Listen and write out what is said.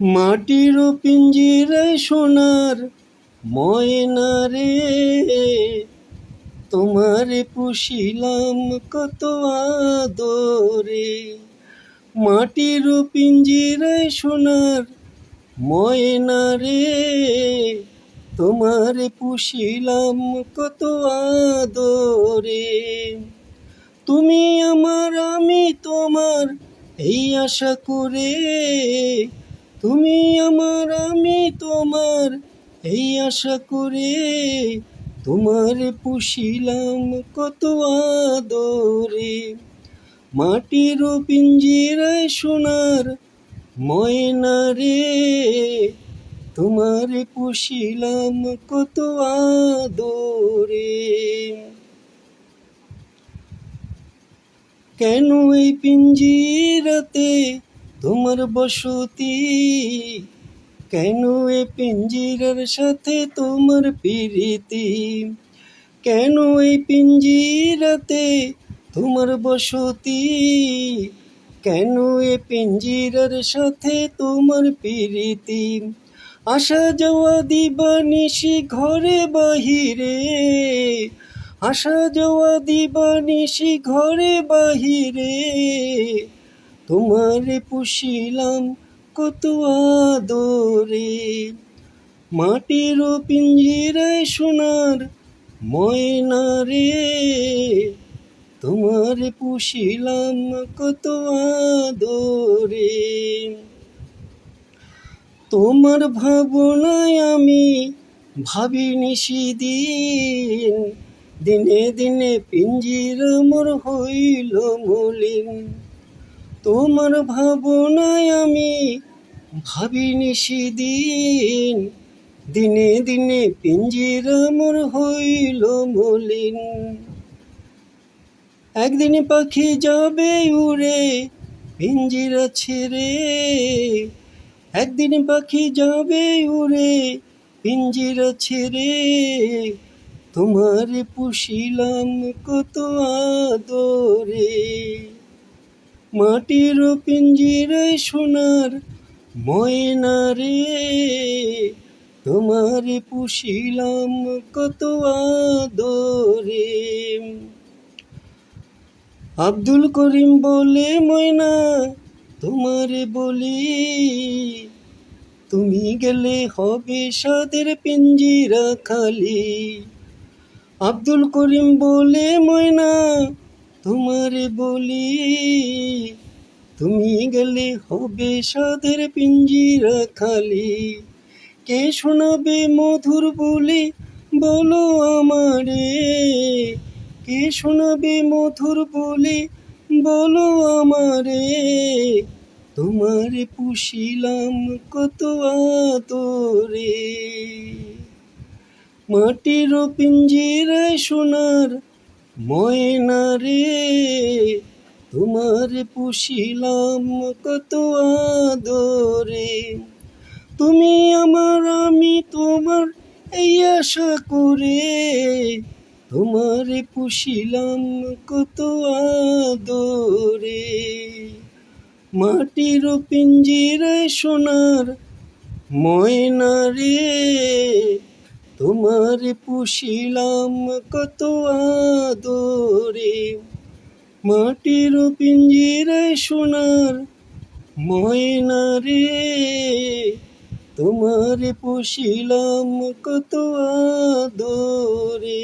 মাটির পিঞ্জিরায় সোনার ময়না রে, তোমারে পুষিলাম কত আদরে। মাটির পিঞ্জিরায় সোনার ময়না রে, তোমারে পুষিলাম কত আদরে। তুমি আমার আমি তোমার এই আশা করে, তুমি আমার আমি তোমার এই আশা করে, তোমারে পুষিলাম কত আদরে। মাটির পিঞ্জিরায় সোনার ময়না রে, তোমারে পুষিলাম কত আদরে। কেন এই পিঞ্জিরাতে তোমার বসতি, কেন এই পিঞ্জিরার সাথে তোমার প্রীতি, কেন এই পিঞ্জিরাতে তোমার বসতি, কেন এই পিঞ্জিরার সাথে তোমার প্রীতি। আসা যাওয়া দিবানিশি ঘরে বাহিরে, আসা যাওয়া দিবানিশি ঘরে বাহিরে, তোমারে পুষিলাম কত আদরে। মাটির পিঞ্জিরায় সোনার ময়না রে, তোমারে পুষিলাম কত আদরে। তোমার ভাবনায় আমি ভাবি নিশিদিন, দিনে দিনে পিঞ্জিরা মোর হইল মলিন। তোমার ভাবনায় আমি ভাবি নিশিদিন, দিনে দিনে পিঞ্জিরা মোর হইল মলিন। একদিন পাখি যাবে উড়ে পিঞ্জিরা ছেড়ে, একদিন পাখি যাবে উড়ে পিঞ্জিরা ছেড়ে, তোমারে পুষিলাম কত আদরে। মাটির পিঞ্জিরায় সোনার ময়না রে, তোমারে পুষিলাম কত আদরে। আব্দুল করিম বলে ময়না তোমারে বলি, তুমি গেলে হবে সাদের পিঞ্জিরা খালি। আব্দুল করিম বলে ময়না তোমারে বলি, তুমি গেলে হবে সাদের পিঞ্জিরা খালি। কে শোনাবে মধুর বলি বলো আমারে, কে শোনাবে মধুর বলি বলো আমারে, তোমারে পুষিলাম কত আদরে। মাটির পিঞ্জিরায় সোনার ময়না রে, তোমারে পুষিলাম কত আদরে। তুমি আমার আমি তোমার এই আশা করে, তোমারে পুষিলাম কত আদরে। মাটির পিঞ্জিরায় সোনার ময়না রে, তোমারে পুষিলাম কত আদরে। মাটির পিঞ্জিরায় সোনার ময়না রে, তোমারে পুষিলাম কত আদরে।